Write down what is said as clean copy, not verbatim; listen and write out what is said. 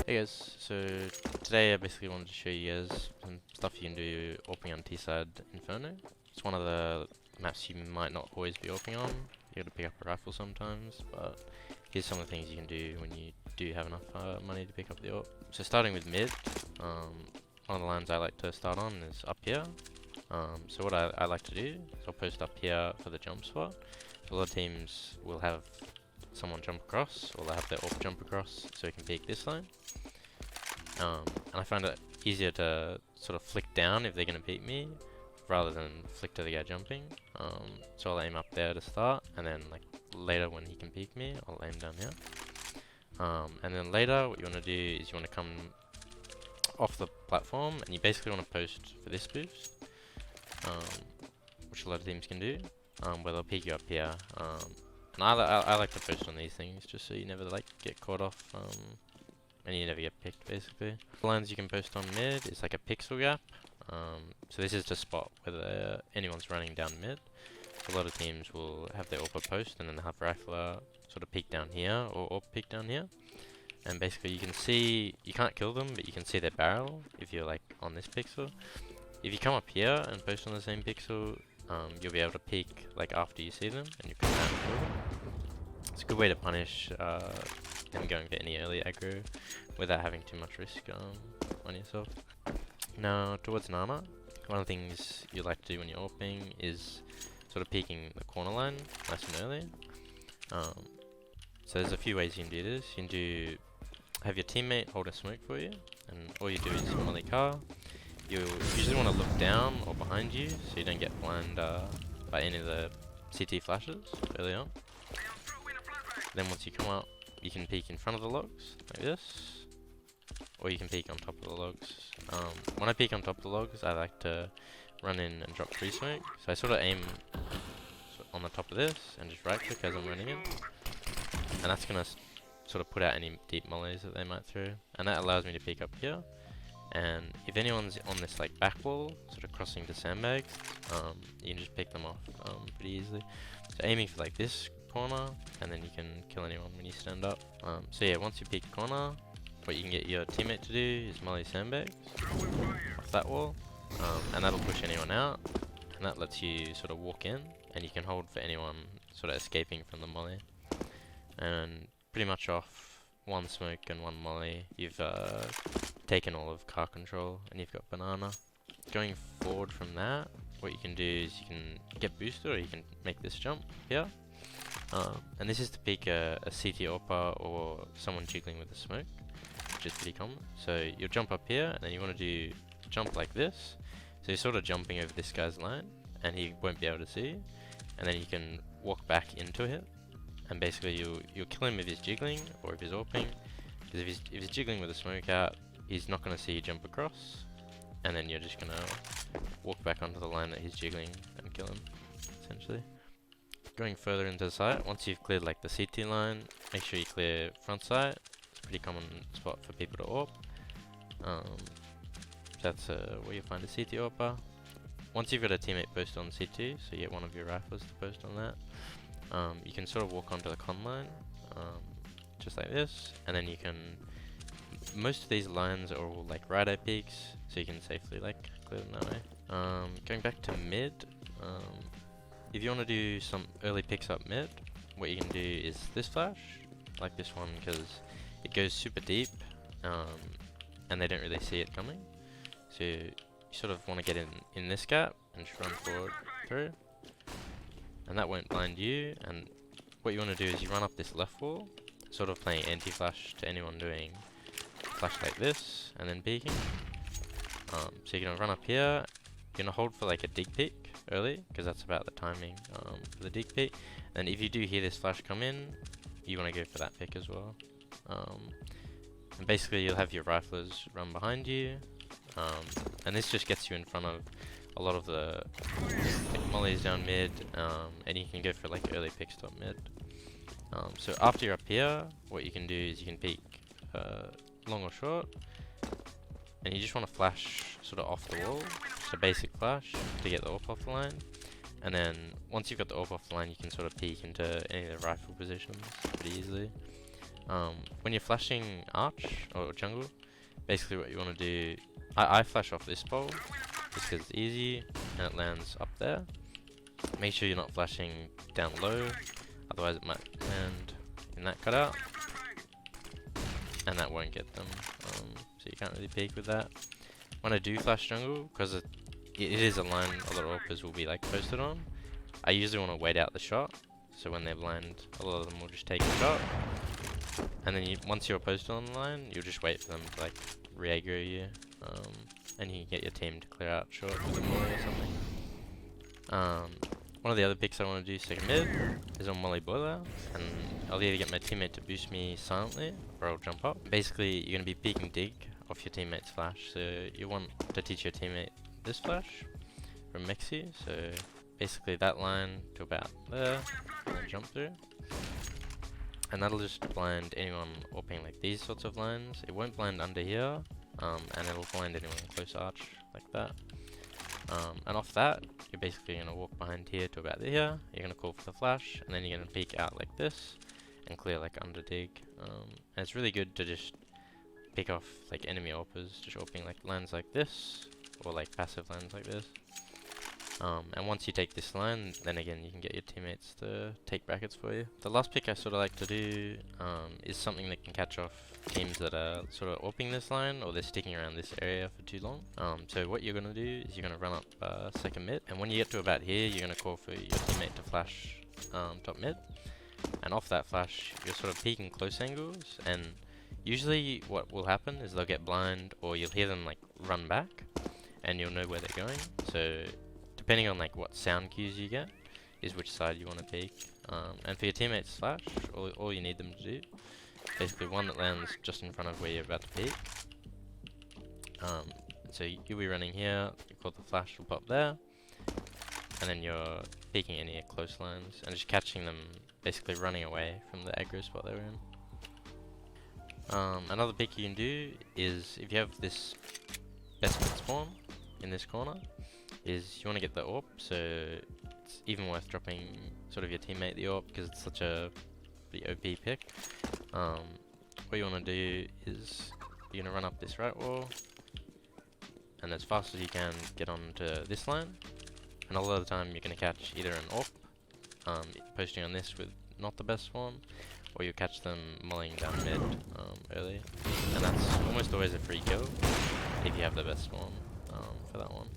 Hey guys, so today I basically wanted to show you guys some stuff you can do Awping on T-side Inferno. It's one of the maps you might not always be Awping on. You gotta pick up a rifle sometimes, but here's some of the things you can do when you do have enough money to pick up the Awp. So starting with mid, one of the lines I like to start on is up here. So what I like to do is I'll post up here for the jump spot. So a lot of teams will have someone jump across, or they'll have their Awp jump across so you can peek this line. And I find it easier to sort of flick down if they're going to beat me, rather than flick to the guy jumping. So I'll aim up there to start, and then like later when he can peek me, I'll aim down here. And then later what you want to do is you want to come off the platform, and you basically want to post for this boost, which a lot of teams can do, where they'll peek you up here. And I like to post on these things just so you never like get caught off. And you never get picked, basically. The lines you can post on mid is like a pixel gap. So this is to spot whether anyone's running down mid. So a lot of teams will have their AWP post and then they'll have rifler sort of peek down here, or AWP peek down here. And basically you can see, you can't kill them, but you can see their barrel if you're like on this pixel. If you come up here and post on the same pixel, you'll be able to peek like after you see them, and you can kill them. It's a good way to punish them going for any early aggro without having too much risk on yourself. Now towards Nana, one of the things you like to do when you're AWPing is sort of peeking the corner line nice and early. So there's a few ways you can do this. You can have your teammate hold a smoke for you, and all you do is molly car. You usually want to look down or behind you so you don't get blind by any of the CT flashes early on. Then once you come up, you can peek in front of the logs, like this, or you can peek on top of the logs. When I peek on top of the logs, I like to run in and drop tree smoke. So I sort of aim on the top of this and just right click as I'm running in. And that's going to sort of put out any deep mollies that they might throw. And that allows me to peek up here. And if anyone's on this like back wall, sort of crossing to sandbags, you can just pick them off pretty easily. So aiming for like this corner, and then you can kill anyone when you stand up. So yeah, once you peek the corner, what you can get your teammate to do is molly sandbags off that wall, and that'll push anyone out, and that lets you sort of walk in, and you can hold for anyone sort of escaping from the molly. And pretty much off one smoke and one molly, you've taken all of car control, and you've got banana. Going forward from that, what you can do is you can get boosted, or you can make this jump here. And this is to peek a CT AWPer or someone jiggling with the smoke, which is pretty common. So you'll jump up here, and then you want to do jump like this. So you're sort of jumping over this guy's line, and he won't be able to see you. And then you can walk back into it, and basically you'll kill him if he's jiggling or if he's AWPing. Because if he's jiggling with the smoke out, he's not going to see you jump across, and then you're just going to walk back onto the line that he's jiggling and kill him, essentially. Going further into the site, once you've cleared like the CT line, make sure you clear front sight. It's a pretty common spot for people to AWP. That's where you find a CT AWPer. Once you've got a teammate posted on CT, so you get one of your rifles to post on that, you can sort of walk onto the con line, just like this, and then you can, most of these lines are all like right eye peaks, so you can safely like clear them that way. Going back to mid, if you want to do some early picks up mid, what you can do is this flash, like this one, because it goes super deep, and they don't really see it coming. So you sort of want to get in this gap and just run forward through, and that won't blind you. And what you want to do is you run up this left wall, sort of playing anti-flash to anyone doing flash like this, and then peeking. So you're going to run up here, you're going to hold for like a dig peek early, because that's about the timing for the dig peek. And if you do hear this flash come in, you want to go for that pick as well. And basically you'll have your riflers run behind you, and this just gets you in front of a lot of the like, mollies down mid, and you can go for like early picks top mid. So after you're up here, what you can do is you can peek long or short, and you just want to flash sort of off the wall, just a basic flash to get the AWP off the line. And then once you've got the AWP off the line, you can sort of peek into any of the rifle positions pretty easily. When you're flashing arch or jungle, basically what you want to do, I flash off this pole just because it's easy and it lands up there. Make sure you're not flashing down low, otherwise it might land in that cutout, and that won't get them, so you can't really peek with that. When I do flash jungle, because it is a line a lot of AWPers will be like posted on, I usually want to wait out the shot, so when they land, a lot of them will just take a shot, and then once you're posted on the line, you'll just wait for them to like re-aggro you, and you can get your team to clear out short with a molly or something. One of the other picks I want to do second mid is on Molly Boiler, and I'll either get my teammate to boost me silently, or I'll jump up. Basically, you're going to be peeking dig off your teammate's flash, so you want to teach your teammate this flash from Mexi, so basically that line to about there, and then jump through. And that'll just blind anyone Awping like these sorts of lines. It won't blind under here, and it'll blind anyone close arch like that. And off that, you're basically going to walk behind here to about here, you're going to call for the flash, and then you're going to peek out like this, and clear like under dig. And it's really good to just pick off like enemy AWPers, just Awping like lines like this, or like passive lines like this. And once you take this line, then again you can get your teammates to take brackets for you. The last pick I sort of like to do is something that can catch off teams that are sort of Awping this line, or they're sticking around this area for too long. So what you're going to do is you're going to run up second mid, and when you get to about here, you're going to call for your teammate to flash top mid. And off that flash, you're sort of peeking close angles, and usually what will happen is they'll get blind, or you'll hear them like run back, and you'll know where they're going. So depending on like what sound cues you get, is which side you want to peek. And for your teammates flash, all you need them to do, basically one that lands just in front of where you're about to peek. So you'll be running here, you call the flash will pop there, and then you're peeking any close lines, and just catching them basically running away from the aggro spot they're in. Another pick you can do is, if you have this best mid spawn in this corner, is you want to get the AWP, so it's even worth dropping sort of your teammate the AWP because it's such a pretty OP pick. What you want to do is you're going to run up this right wall, and as fast as you can get onto this line, and a lot of the time you're going to catch either an AWP posting on this with not the best spawn, or you catch them mulling down mid early, and that's almost always a free kill if you have the best spawn for that one.